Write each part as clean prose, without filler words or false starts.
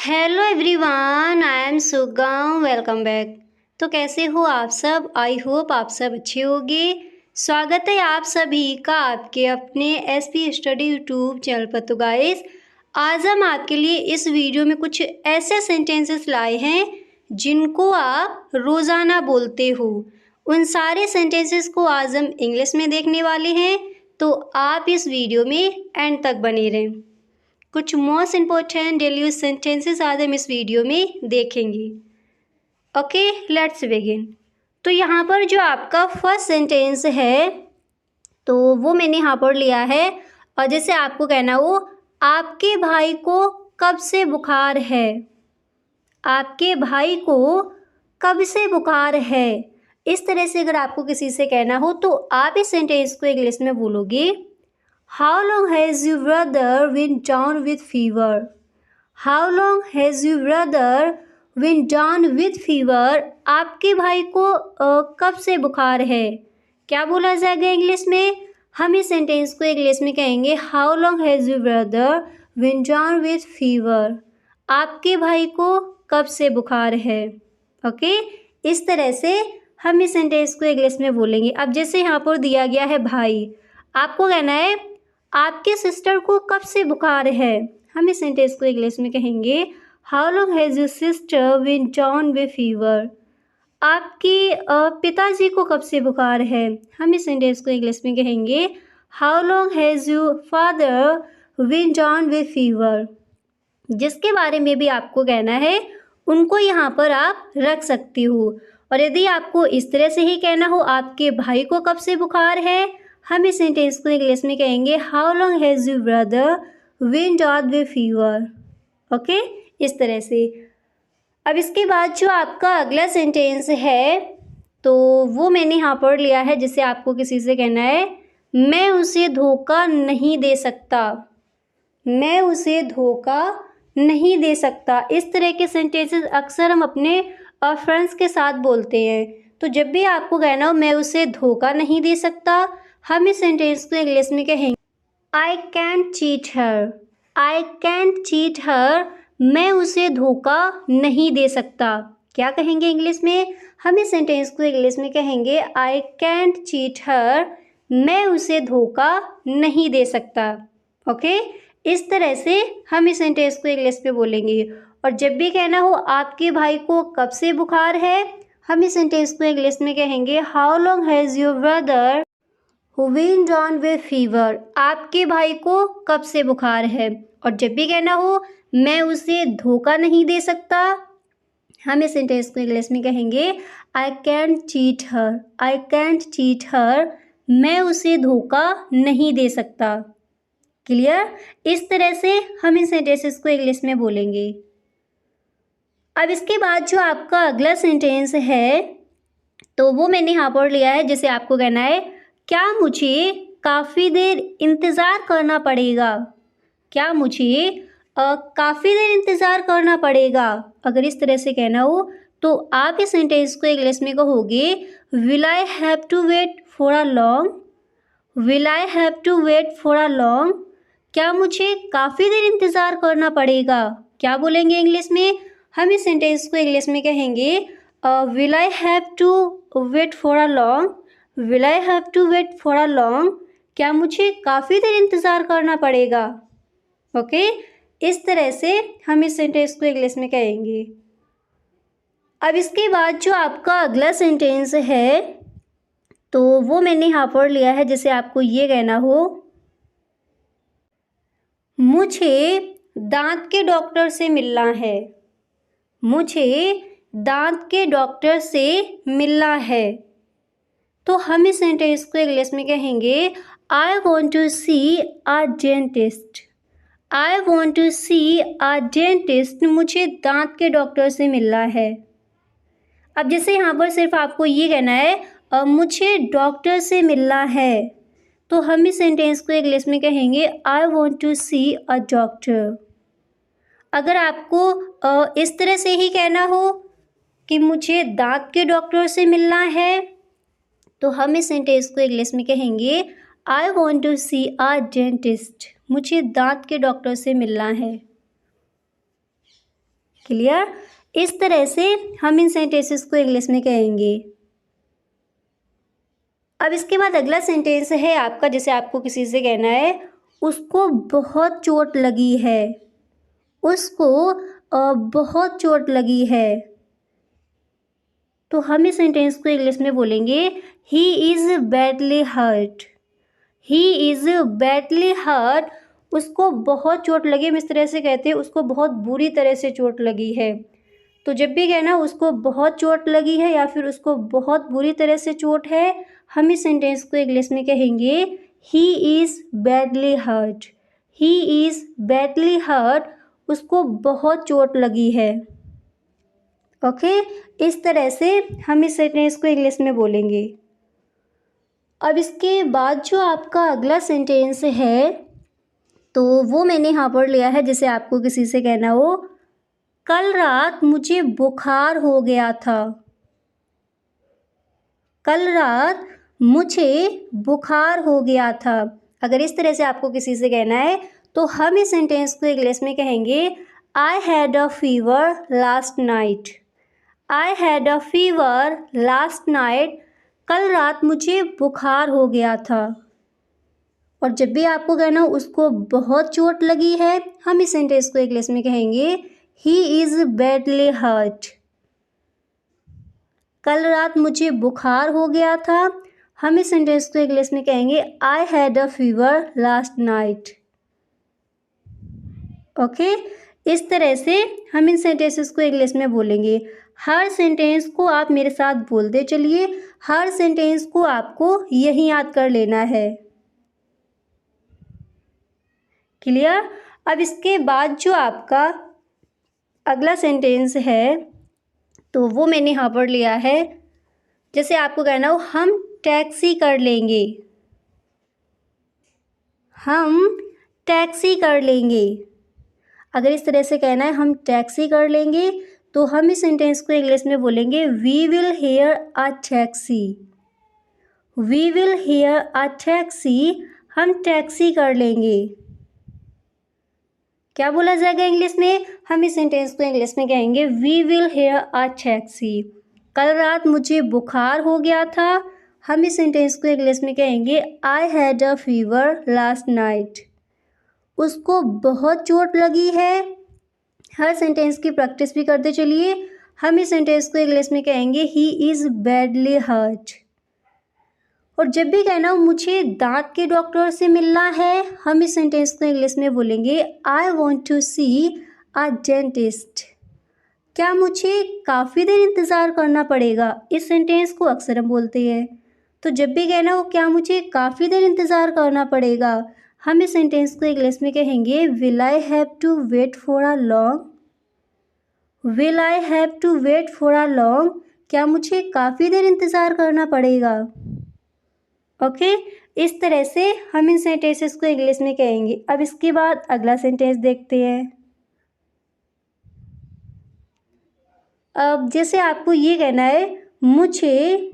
Hello everyone, I am सुगम। Welcome back. तो कैसे हो आप सब? आई होप आप सब अच्छे होंगे। स्वागत है आप सभी का आपके अपने एसपी स्टडी यूट्यूब चैनल पर। तो गाइस, आज हम आपके लिए इस वीडियो में कुछ ऐसे सेंटेंसेस लाए हैं जिनको आप रोज़ाना बोलते हो। उन सारे सेंटेंसेस को आज हम इंग्लिश में देखने वाले हैं, तो आप इस वीडियो में एंड तक बने रहें। कुछ most important daily use sentences आज हम इस वीडियो में देखेंगे। Okay, let's begin. तो यहाँ पर जो आपका फर्स्ट सेंटेंस है तो वो मैंने यहाँ पर लिया है, और जैसे आपको कहना हो, आपके भाई को कब से बुखार है। आपके भाई को कब से बुखार है। इस तरह से अगर आपको किसी से कहना हो तो आप इस सेंटेंस को इंग्लिश में बोलोगे, How long has your brother been down with fever? How long has your brother been down with fever? आपके भाई को कब से बुखार है। क्या बोला जाएगा इंग्लिश में? हम इस सेंटेंस को इंग्लिश में कहेंगे How long has your brother been down with fever? आपके भाई को कब से बुखार है। ओके, इस तरह से हम इस सेंटेंस को इंग्लिश में बोलेंगे। अब जैसे यहाँ पर दिया गया है भाई, आपको कहना है आपके सिस्टर को कब से बुखार है। हम इस सेंटेंस को इंग्लिश में कहेंगे how long has your sister been down with fever. आपके पिताजी को कब से बुखार है। हम इस सेंटेंस को इंग्लिश में कहेंगे how long has your father been down with fever. जिसके बारे में भी आपको कहना है उनको यहाँ पर आप रख सकती हो। और यदि आपको इस तरह से ही कहना हो आपके भाई को कब से बुखार है, हम इस सेंटेंस को इंग्लिश में कहेंगे how long has your brother been down with fever. Okay, इस तरह से। अब इसके बाद जो आपका अगला सेंटेंस है तो वो मैंने यहाँ पर लिया है, जिसे आपको किसी से कहना है मैं उसे धोखा नहीं दे सकता। मैं उसे धोखा नहीं दे सकता। इस तरह के सेंटेंसेस अक्सर हम अपने फ्रेंड्स के साथ बोलते हैं। तो जब भी आपको कहना हो मैं उसे धोखा नहीं दे सकता, हम इस सेंटेंस को इंग्लिश में कहेंगे I can't cheat her. I can't cheat her. मैं उसे धोखा नहीं दे सकता। क्या कहेंगे इंग्लिश में? हम इस सेंटेंस को इंग्लिश में कहेंगे आई कैंट चीट हर। मैं उसे धोखा नहीं दे सकता। ओके, इस तरह से हम इस सेंटेंस को इंग्लिश में बोलेंगे। और जब भी कहना हो आपके भाई को कब से बुखार है, हम इस सेंटेंस को इंग्लिश में कहेंगे how long has your brother been down with fever. आपके भाई को कब से बुखार है। और जब भी कहना हो मैं उसे धोखा नहीं दे सकता, हम इस सेंटेंस को इंग्लिश में कहेंगे I can't cheat her. I can't cheat her. मैं उसे धोखा नहीं दे सकता। क्लियर? इस तरह से हम इन सेंटेंसेस को इंग्लिश में बोलेंगे। अब इसके बाद जो आपका अगला सेंटेंस है तो वो मैंने यहाँ पर लिया है, जिसे आपको कहना है क्या मुझे काफ़ी देर इंतज़ार करना पड़ेगा। क्या मुझे काफ़ी देर इंतज़ार करना पड़ेगा। अगर इस तरह से कहना हो तो आप इस सेंटेंस को इंग्लिश में कहोगे will I have to wait for a long. Will I have to wait for a long. क्या मुझे काफ़ी देर इंतज़ार करना पड़ेगा। क्या बोलेंगे इंग्लिश में? हम इस सेंटेंस को इंग्लिश में कहेंगे will I have to wait for a long. Will I have to wait for a long. क्या मुझे काफ़ी देर इंतज़ार करना पड़ेगा। ओके, इस तरह से हम इस सेंटेंस को इंग्लिश में कहेंगे। अब इसके बाद जो आपका अगला सेंटेंस है तो वो मैंने यहाँ पर लिया है, जिसे आपको ये कहना हो मुझे दांत के डॉक्टर से मिलना है। मुझे दांत के डॉक्टर से मिलना है। तो हम इस सेंटेंस को इंग्लिश में कहेंगे I want to see a dentist. I want to see a dentist. मुझे दांत के डॉक्टर से मिलना है। अब जैसे यहाँ पर सिर्फ आपको ये कहना है मुझे डॉक्टर से मिलना है, तो हम इस सेंटेंस को इंग्लिश में कहेंगे I want to see a doctor. अगर आपको इस तरह से ही कहना हो कि मुझे दांत के डॉक्टर से मिलना है, तो हम इस सेंटेंस को इंग्लिश में कहेंगे I want to see a dentist. मुझे दांत के डॉक्टर से मिलना है। क्लियर। इस तरह से हम इन सेंटेंसेस को इंग्लिश में कहेंगे। अब इसके बाद अगला सेंटेंस है आपका, जैसे आपको किसी से कहना है उसको बहुत चोट लगी है, उसको बहुत चोट लगी है, तो हम इस सेंटेंस को इंग्लिश में बोलेंगे he is badly hurt. He is badly hurt, उसको बहुत चोट लगी, हम इस तरह से कहते हैं उसको बहुत बुरी तरह से चोट लगी है। तो जब भी कहना उसको बहुत चोट लगी है या फिर उसको बहुत बुरी तरह से चोट है, हम इस सेंटेंस को इंग्लिश में कहेंगे he is badly hurt. He is badly hurt, उसको बहुत चोट लगी है। ओके, इस तरह से हम इस सेंटेंस को इंग्लिश में बोलेंगे। अब इसके बाद जो आपका अगला सेंटेंस है तो वो मैंने यहाँ पर लिया है, जैसे आपको किसी से कहना हो कल रात मुझे बुखार हो गया था। कल रात मुझे बुखार हो गया था। अगर इस तरह से आपको किसी से कहना है तो हम इस सेंटेंस को इंग्लिश में कहेंगे I had a fever last night. I had a fever last night, कल रात मुझे बुखार हो गया था। और जब भी आपको कहना उसको बहुत चोट लगी है, हम इस सेंटेंस को इंग्लिश में कहेंगे ही इज़ बैडली हर्ट। कल रात मुझे बुखार हो गया था, हम इस सेंटेंस को इंग्लिश में कहेंगे I had a fever last night. Okay, इस तरह से हम इन सेंटेंसेस को इंग्लिश में बोलेंगे। हर सेंटेंस को आप मेरे साथ बोलते चलिए, हर सेंटेंस को आपको यही याद कर लेना है। क्लियर। अब इसके बाद जो आपका अगला सेंटेंस है तो वो मैंने यहाँ पर लिया है, जैसे आपको कहना हो हम टैक्सी कर लेंगे। हम टैक्सी कर लेंगे। अगर इस तरह से कहना है हम टैक्सी कर लेंगे तो हम इस सेंटेंस को इंग्लिश में बोलेंगे we will hire a taxi. We will hire a taxi, हम टैक्सी कर लेंगे। क्या बोला जाएगा इंग्लिश में? हम इस सेंटेंस को इंग्लिश में कहेंगे we will hire a taxi. कल रात मुझे बुखार हो गया था, हम इस सेंटेंस को इंग्लिश में कहेंगे I had a fever last night. उसको बहुत चोट लगी है। हर सेंटेंस की प्रैक्टिस भी करते चलिए। हम इस सेंटेंस को इंग्लिश में कहेंगे ही इज़ बैडली हर्ट। और जब भी कहना हो मुझे दांत के डॉक्टर से मिलना है, हम इस सेंटेंस को इंग्लिश में बोलेंगे I want to see a dentist. क्या मुझे काफ़ी देर इंतज़ार करना पड़ेगा? इस सेंटेंस को अक्सर हम बोलते हैं। तो जब भी कहना हो क्या मुझे काफ़ी देर इंतज़ार करना पड़ेगा, हम इस सेंटेंस को इंग्लिश में कहेंगे will I have to wait for a long. Will I have to wait for a long, क्या मुझे काफ़ी देर इंतज़ार करना पड़ेगा? ओके, इस तरह से हम इन सेंटेंसेस को इंग्लिश में कहेंगे। अब इसके बाद अगला सेंटेंस देखते हैं। अब जैसे आपको ये कहना है मुझे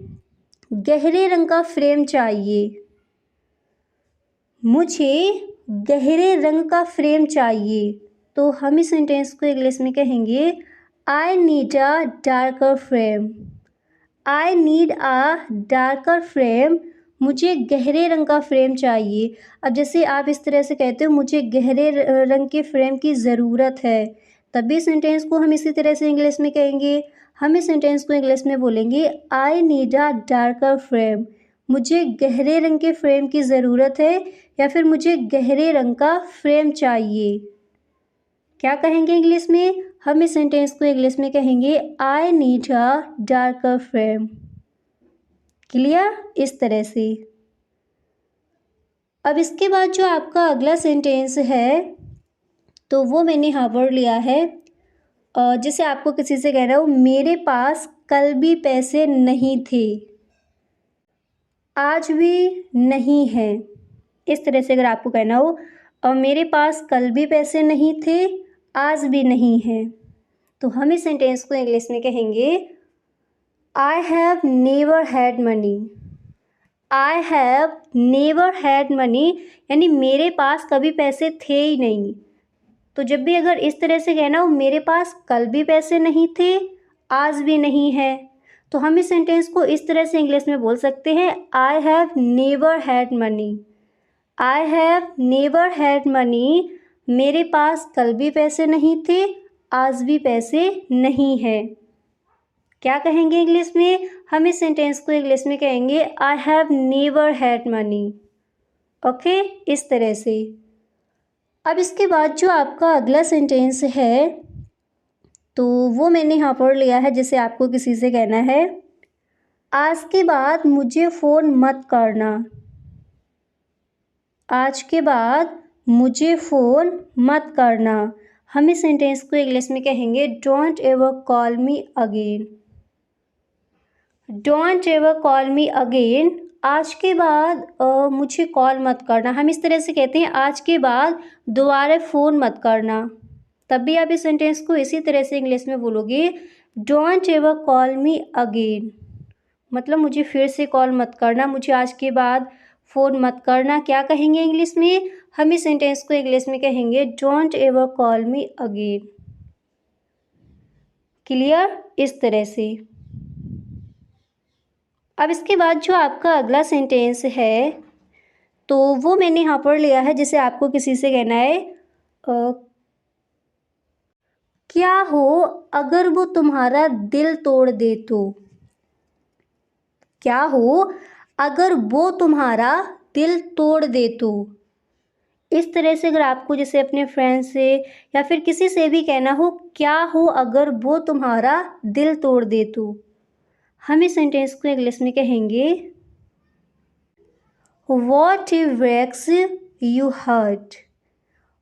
गहरे रंग का फ्रेम चाहिए। मुझे गहरे रंग का फ्रेम चाहिए, तो हम इस सेंटेंस को इंग्लिश में कहेंगे I need a darker frame. I need a darker frame, मुझे गहरे रंग का फ्रेम चाहिए। अब जैसे आप इस तरह से कहते हो मुझे गहरे रंग के फ्रेम की ज़रूरत है, तभी सेंटेंस को हम इसी तरह से इंग्लिश में कहेंगे। हम इस सेंटेंस को इंग्लिश में बोलेंगे आई नीड अ डार्कर फ्रेम। मुझे गहरे रंग के फ्रेम की ज़रूरत है या फिर मुझे गहरे रंग का फ्रेम चाहिए। क्या कहेंगे इंग्लिश में? हम इस सेंटेंस को इंग्लिश में कहेंगे I need a darker frame. Clear? इस तरह से। अब इसके बाद जो आपका अगला सेंटेंस है तो वो मैंने यहाँ पर लिया है, जैसे आपको किसी से कहना हो मेरे पास कल भी पैसे नहीं थे, आज भी नहीं है। इस तरह से अगर आपको कहना हो और मेरे पास कल भी पैसे नहीं थे, आज भी नहीं है, तो हम इस सेंटेंस को इंग्लिश में कहेंगे I have never had money. I have never had money, यानी मेरे पास कभी पैसे थे ही नहीं। तो जब भी अगर इस तरह से कहना हो मेरे पास कल भी पैसे नहीं थे, आज भी नहीं है, तो हम इस सेंटेंस को इस तरह से इंग्लिश में बोल सकते हैं, I have never had money. I have never had money, मेरे पास कल भी पैसे नहीं थे, आज भी पैसे नहीं है। क्या कहेंगे इंग्लिश में? हम इस सेंटेंस को इंग्लिश में कहेंगे I have never had money. Okay, इस तरह से। अब इसके बाद जो आपका अगला सेंटेंस है तो वो मैंने यहाँ पर लिया है, जैसे आपको किसी से कहना है आज के बाद मुझे फ़ोन मत करना। आज के बाद मुझे फ़ोन मत करना। हम इस सेंटेंस को इंग्लिश में कहेंगे don't ever call me again. Don't ever call me again, आज के बाद मुझे कॉल मत करना। हम इस तरह से कहते हैं आज के बाद दोबारा फ़ोन मत करना। तब भी आप इस सेंटेंस को इसी तरह से इंग्लिश में बोलोगे don't ever call me again, मतलब मुझे फिर से कॉल मत करना, मुझे आज के बाद फ़ोन मत करना। क्या कहेंगे इंग्लिश में? हम इस सेंटेंस को इंग्लिश में कहेंगे don't ever call me again. Clear? इस तरह से। अब इसके बाद जो आपका अगला सेंटेंस है तो वो मैंने यहाँ पर लिया है, जैसे आपको किसी से कहना है क्या हो अगर वो तुम्हारा दिल तोड़ दे तो। क्या हो अगर वो तुम्हारा दिल तोड़ दे तो। इस तरह से अगर आपको जैसे अपने फ्रेंड से या फिर किसी से भी कहना हो क्या हो अगर वो तुम्हारा दिल तोड़ दे तो, हम इस सेंटेंस को इंग्लिश में कहेंगे What if wrecks you hurt?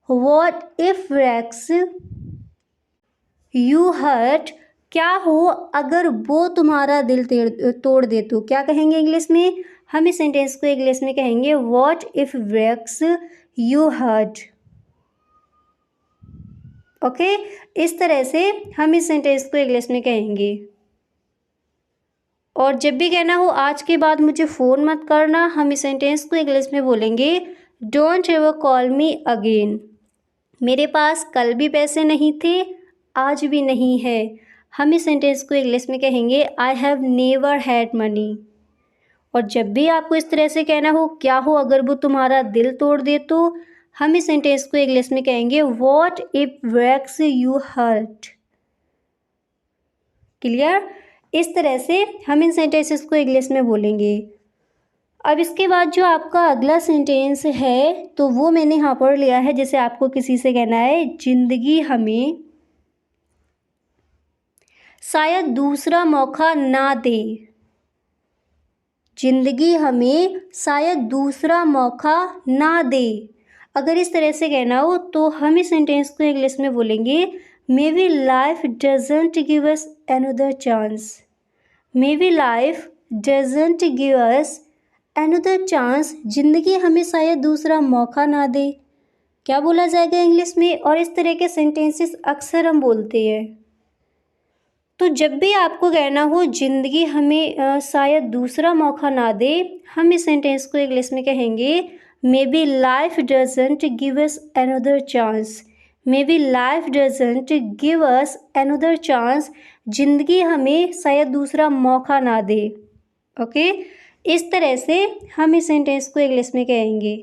What if wrecks you hurt? क्या हो अगर वो तुम्हारा दिल तोड़ दे तो। क्या कहेंगे इंग्लिश में? हम इस सेंटेंस को इंग्लिश में कहेंगे What if wrecks you hurt? Okay, इस तरह से हम इस सेंटेंस को इंग्लिश में कहेंगे। और जब भी कहना हो आज के बाद मुझे फ़ोन मत करना, हम इस सेंटेंस को इंग्लिश में बोलेंगे don't ever call me again. मेरे पास कल भी पैसे नहीं थे, आज भी नहीं है। हम इस सेंटेंस को इंग्लिश में कहेंगे I have never had money. और जब भी आपको इस तरह से कहना हो क्या हो अगर वो तुम्हारा दिल तोड़ दे तो, हम इस सेंटेंस को इंग्लिश में कहेंगे what if breaks you hurt. Clear? इस तरह से हम इन सेंटेंसेस को इंग्लिश में बोलेंगे। अब इसके बाद जो आपका अगला सेंटेंस है तो वो मैंने यहाँ पर लिया है, जैसे आपको किसी से कहना है जिंदगी हमें शायद दूसरा मौका ना दे। जिंदगी हमें शायद दूसरा मौका ना दे। अगर इस तरह से कहना हो तो हम इस सेंटेंस को इंग्लिश में बोलेंगे may be life doesn't give us another chance. May be life doesn't give us another chance, जिंदगी हमें शायद दूसरा मौका ना दे। क्या बोला जाएगा इंग्लिश में? और इस तरह के सेंटेंसेस अक्सर हम बोलते हैं। तो जब भी आपको कहना हो जिंदगी हमें शायद दूसरा मौका ना दे, हम इस सेंटेंस को इंग्लिश में कहेंगे may be life doesn't give us another chance. May be life doesn't give us another chance, जिंदगी हमें शायद दूसरा मौका ना दे। ओके, इस तरह से हम इस सेंटेंस को इंग्लिश में कहेंगे।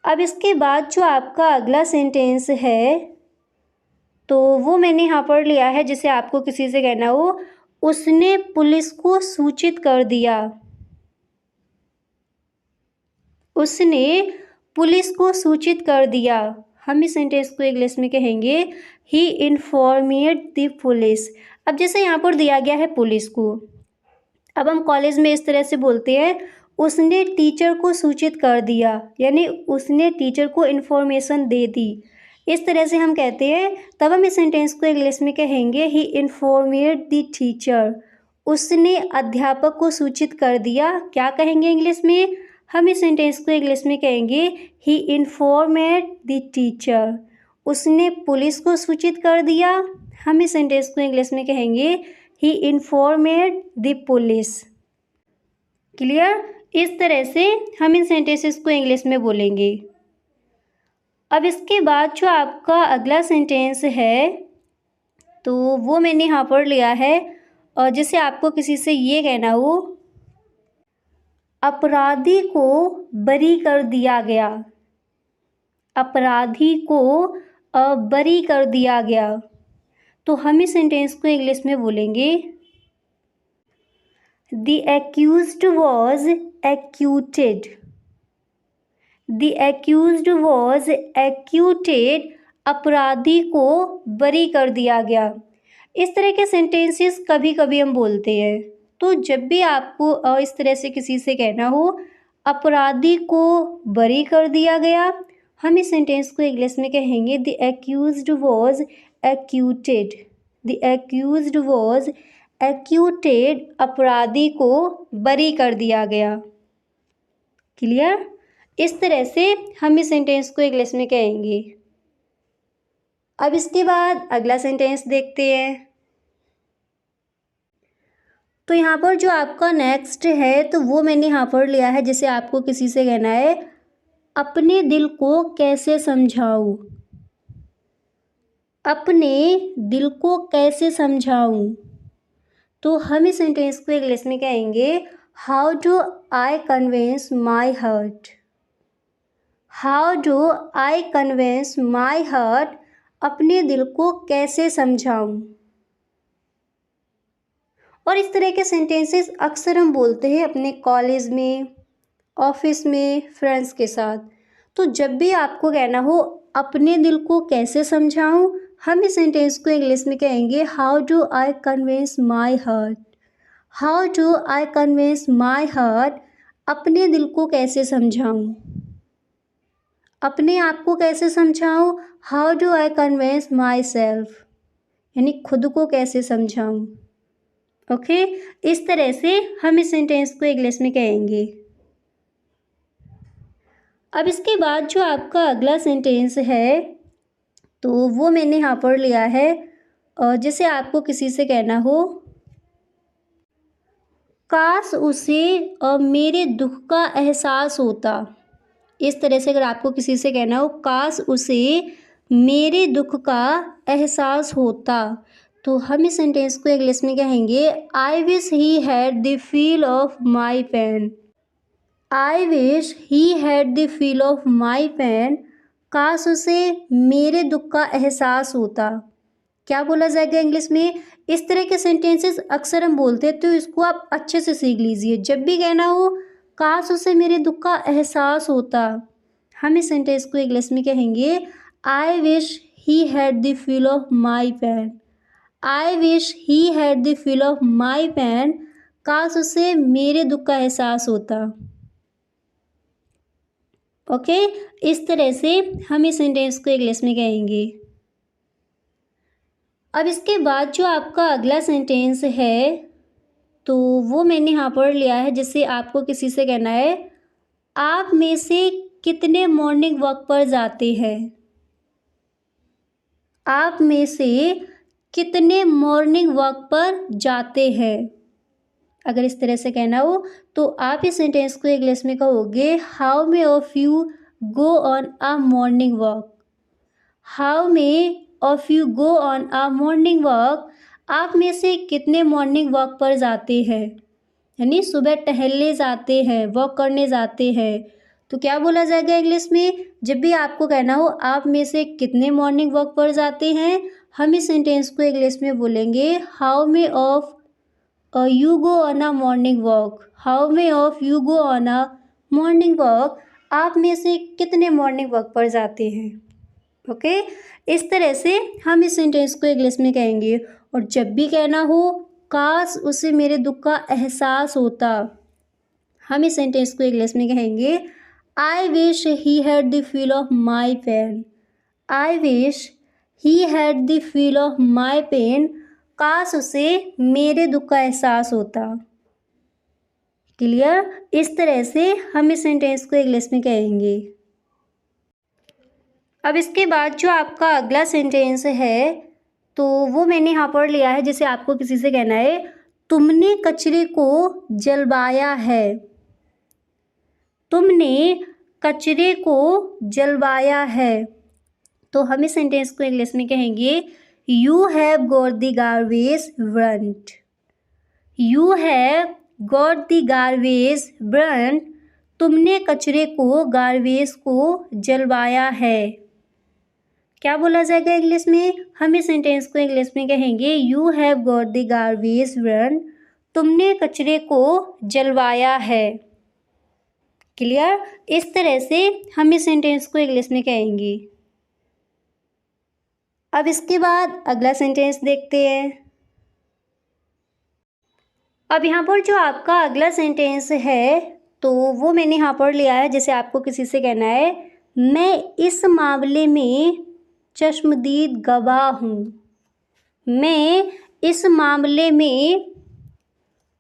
अब इसके बाद जो आपका अगला सेंटेंस है तो वो मैंने यहाँ पर लिया है, जैसे आपको किसी से कहना हो उसने पुलिस को सूचित कर दिया। उसने पुलिस को सूचित कर दिया। हम इस सेंटेंस को इंग्लिश में कहेंगे ही इन्फॉर्मेड द पुलिस। अब जैसे यहाँ पर दिया गया है पुलिस को, अब हम कॉलेज में इस तरह से बोलते हैं उसने टीचर को सूचित कर दिया, यानी उसने टीचर को इन्फॉर्मेशन दे दी। इस तरह से हम कहते हैं, तब हम इस सेंटेंस को इंग्लिश में कहेंगे ही इन्फॉर्मेड द टीचर। उसने अध्यापक को सूचित कर दिया। क्या कहेंगे इंग्लिश में? हम इस सेंटेंस को इंग्लिश में कहेंगे ही इन्फॉर्मेड द टीचर। उसने पुलिस को सूचित कर दिया। हम इस सेंटेंस को इंग्लिश में कहेंगे ही इन्फॉर्मेड द पुलिस। क्लियर? इस तरह से हम इन सेंटेंसेस को इंग्लिश में बोलेंगे। अब इसके बाद जो आपका अगला सेंटेंस है तो वो मैंने यहाँ पर लिया है और जैसे आपको किसी से ये कहना हो, अपराधी को बरी कर दिया गया। अपराधी को बरी कर दिया गया। तो हम इस सेंटेंस को इंग्लिश में बोलेंगे, the accused was acquitted. The accused was acquitted. अपराधी को बरी कर दिया गया। इस तरह के सेंटेंसेस कभी कभी हम बोलते हैं। तो जब भी आपको इस तरह से किसी से कहना हो, अपराधी को बरी कर दिया गया, हम इस सेंटेंस को इंग्लिश में कहेंगे, the accused was acquitted. The accused was acquitted. अपराधी को बरी कर दिया गया। क्लियर? इस तरह से हम इस सेंटेंस को इंग्लिश में कहेंगे। अब इसके बाद अगला सेंटेंस देखते हैं। तो यहाँ पर जो आपका नेक्स्ट है तो वो मैंने यहाँ पर लिया है, जैसे आपको किसी से कहना है, अपने दिल को कैसे समझाऊं। अपने दिल को कैसे समझाऊं। तो हम इस सेंटेंस को इंग्लिश में कहेंगे, how do I convince my heart. How do I convince my heart. अपने दिल को कैसे समझाऊं। और इस तरह के सेंटेंसेस अक्सर हम बोलते हैं अपने कॉलेज में, ऑफिस में, फ्रेंड्स के साथ। तो जब भी आपको कहना हो अपने दिल को कैसे समझाऊं, हम इस सेंटेंस को इंग्लिश में कहेंगे, how do I convince my heart. How do I convince my heart. अपने दिल को कैसे समझाऊं। अपने आप को कैसे समझाऊं, how do I convince my self. यानी खुद को कैसे समझाऊं। ओके, इस तरह से हम इस सेंटेंस को इंग्लिश में कहेंगे। अब इसके बाद जो आपका अगला सेंटेंस है तो वो मैंने यहाँ पर लिया है, जैसे आपको किसी से कहना हो, काश उसे मेरे दुख का एहसास होता। इस तरह से अगर आपको किसी से कहना हो, काश उसे मेरे दुख का एहसास होता, तो हम इस सेंटेंस को इंग्लिश में कहेंगे, I wish he had the feel of my pain. I wish he had the feel of my pain. काश उसे मेरे दुख का एहसास होता। क्या बोला जाएगा इंग्लिश में? इस तरह के सेंटेंसेस अक्सर हम बोलते हैं, तो इसको आप अच्छे से सीख लीजिए। जब भी कहना हो काश उसे मेरे दुख का एहसास होता, हम इस सेंटेंस को इंग्लिश में कहेंगे, I wish he had the feel of my pain. I wish he had the feel of my pain. काश उसे मेरे दुख का एहसास होता। ओके, इस तरह से हम इस सेंटेंस को इंग्लिश में कहेंगे। अब इसके बाद जो आपका अगला सेंटेंस है तो वो मैंने यहाँ पर लिया है, जैसे आपको किसी से कहना है, आप में से कितने मॉर्निंग वॉक पर जाते हैं। आप में से कितने मॉर्निंग वॉक पर जाते हैं। अगर इस तरह से कहना हो तो आप इस सेंटेंस को इंग्लिश में कहोगे, how may of you go on a morning walk. How may of you go on a morning walk. आप में से कितने मॉर्निंग वॉक पर जाते हैं, यानी सुबह टहलने जाते हैं, वॉक करने जाते हैं। तो क्या बोला जाएगा इंग्लिश में? जब भी आपको कहना हो आप में से कितने मॉर्निंग वॉक पर जाते हैं, हम इस सेंटेंस को इंग्लिश में बोलेंगे, how may of you go on a morning walk. How may of you go on a morning walk. आप में से कितने मॉर्निंग वॉक पर जाते हैं। ओके, इस तरह से हम इस सेंटेंस को इंग्लिश में कहेंगे। और जब भी कहना हो काश उसे मेरे दुख का एहसास होता, हम इस सेंटेंस को इंग्लिश में कहेंगे, I wish he had the feel of my pain. I wish he had the feel of my pain. काश उसे मेरे दुख का एहसास होता। क्लियर? इस तरह से हम इस सेंटेंस को इंग्लिश में कहेंगे। अब इसके बाद जो आपका अगला सेंटेंस है तो वो मैंने यहाँ पर लिया है, जैसे आपको किसी से कहना है, तुमने कचरे को जलवाया है। तुमने कचरे को जलवाया है। तो हम इस सेंटेंस को इंग्लिश में कहेंगे you have got the garbage burned. You have got the garbage burned, तुमने कचरे को, गार्बेज को जलवाया है। क्या बोला जाएगा इंग्लिश में? हम इस सेंटेंस को इंग्लिश में कहेंगे you have got the garbage burned, तुमने कचरे को जलवाया है। क्लियर? इस तरह से हम इस सेंटेंस को इंग्लिश में कहेंगे। अब इसके बाद अगला सेंटेंस देखते हैं। अब यहाँ पर जो आपका अगला सेंटेंस है तो वो मैंने यहाँ पर लिया है, जैसे आपको किसी से कहना है मैं इस मामले में चश्मदीद गवाह हूँ। मैं इस मामले में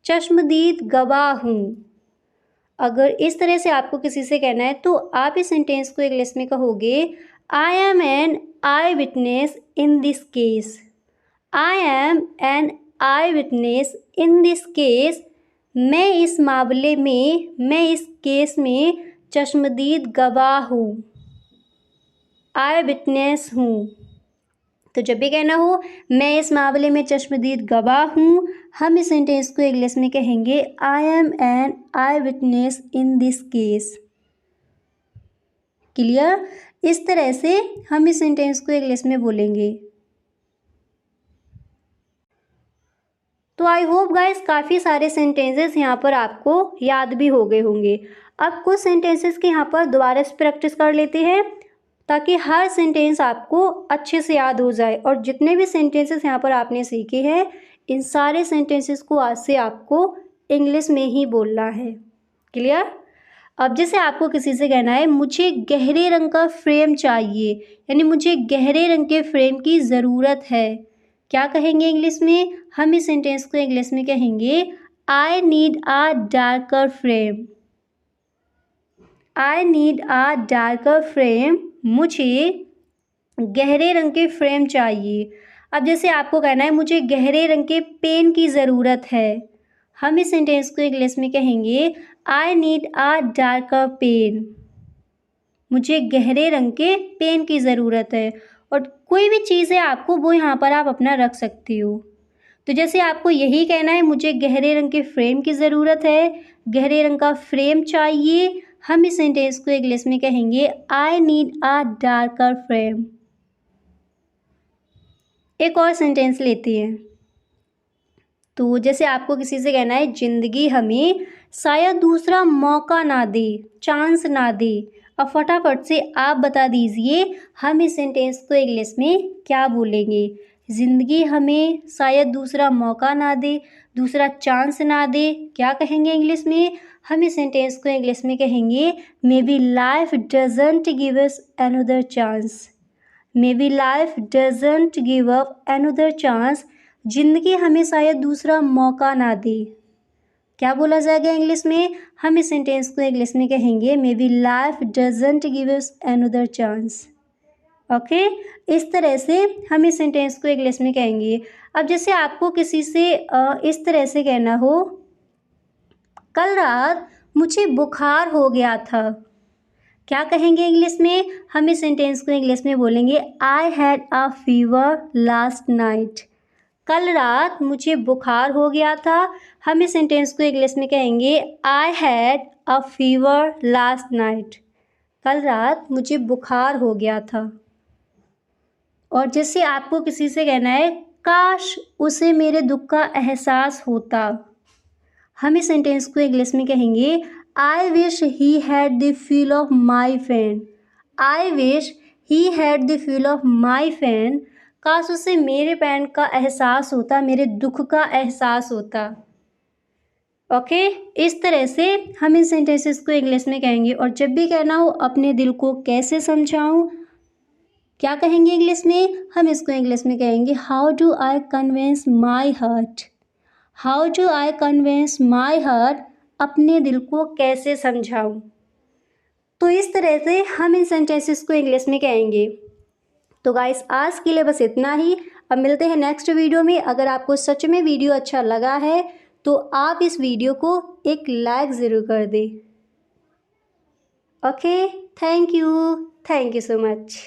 चश्मदीद गवाह हूँ। अगर इस तरह से आपको किसी से कहना है तो आप इस सेंटेंस को इंग्लिश में कहोगे I am an eyewitness in this case. I am an eyewitness in this case, मैं इस मामले में, मैं इस केस में चश्मदीद गवाह हूँ, आई विटनेस हूँ। तो जब भी कहना हो मैं इस मामले में चश्मदीद गवाह हूँ, हम इस सेंटेंस को इंग्लिश में कहेंगे I am an eyewitness in this case. Clear? इस तरह से हम इस सेंटेंस को इंग्लिश में बोलेंगे। तो आई होप गाइस काफ़ी सारे सेंटेंसेस यहाँ पर आपको याद भी हो गए होंगे। अब कुछ सेंटेंसेस के यहाँ पर दोबारा से प्रैक्टिस कर लेते हैं ताकि हर सेंटेंस आपको अच्छे से याद हो जाए। और जितने भी सेंटेंसेस यहाँ पर आपने सीखे हैं इन सारे सेंटेंसेस को आज से आपको इंग्लिश में ही बोलना है। क्लियर? अब जैसे आपको किसी से कहना है मुझे गहरे रंग का फ्रेम चाहिए, यानी मुझे गहरे रंग के फ्रेम की ज़रूरत है, क्या कहेंगे इंग्लिश में? हम इस सेंटेंस को इंग्लिश में कहेंगे I need a darker frame. I need a darker frame, मुझे गहरे रंग के फ्रेम चाहिए। अब जैसे आपको कहना है मुझे गहरे रंग के पेन की ज़रूरत है, हम इस सेंटेंस को इंग्लिश में कहेंगे I need a darker pen, मुझे गहरे रंग के पेन की ज़रूरत है। और कोई भी चीज़ है आपको वो यहाँ पर आप अपना रख सकती हो। तो जैसे आपको यही कहना है मुझे गहरे रंग के फ्रेम की ज़रूरत है, गहरे रंग का फ्रेम चाहिए, हम इस सेंटेंस को इंग्लिश में कहेंगे I need a darker frame. एक और सेंटेंस लेते हैं। तो जैसे आपको किसी से कहना है ज़िंदगी हमें शायद दूसरा मौका ना दे, चांस ना दे। अब फटाफट से आप बता दीजिए हम इस सेंटेंस को इंग्लिश में क्या बोलेंगे? ज़िंदगी हमें शायद दूसरा मौका ना दे, दूसरा चांस ना दे, क्या कहेंगे इंग्लिश में? हम इस सेंटेंस को इंग्लिश में कहेंगे may be life doesn't give us another chance. May be life doesn't give up another chance, ज़िंदगी हमें शायद दूसरा मौका ना दे। क्या बोला जाएगा इंग्लिश में? हम इस सेंटेंस को इंग्लिश में कहेंगे may be life doesn't give us another chance. Okay, इस तरह से हम इस सेंटेंस को इंग्लिश में कहेंगे। अब जैसे आपको किसी से इस तरह से कहना हो कल रात मुझे बुखार हो गया था, क्या कहेंगे इंग्लिश में? हम इस सेंटेंस को इंग्लिश में बोलेंगे I had a fever last night. कल रात मुझे बुखार हो गया था, हम इस सेंटेंस को इंग्लिश में कहेंगे I had a fever last night. कल रात मुझे बुखार हो गया था। और जैसे आपको किसी से कहना है काश उसे मेरे दुख का एहसास होता, हम इस सेंटेंस को इंग्लिश में कहेंगे I wish he had the feel of my pain. I wish he had the feel of my pain, काश उसे मेरे पेन का एहसास होता, मेरे दुख का एहसास होता। ओके, इस तरह से हम इन सेंटेंसेस को इंग्लिश में कहेंगे। और जब भी कहना हो अपने दिल को कैसे समझाऊं, क्या कहेंगे इंग्लिश में? हम इसको इंग्लिश में कहेंगे how do I convince my heart. How do I convince my heart, अपने दिल को कैसे समझाऊं। तो इस तरह से हम इन सेंटेंसेस को इंग्लिश में कहेंगे। तो गाइस आज के लिए बस इतना ही। अब मिलते हैं नेक्स्ट वीडियो में। अगर आपको सच में वीडियो अच्छा लगा है तो आप इस वीडियो को एक लाइक ज़रूर कर दें। Okay, thank you so much.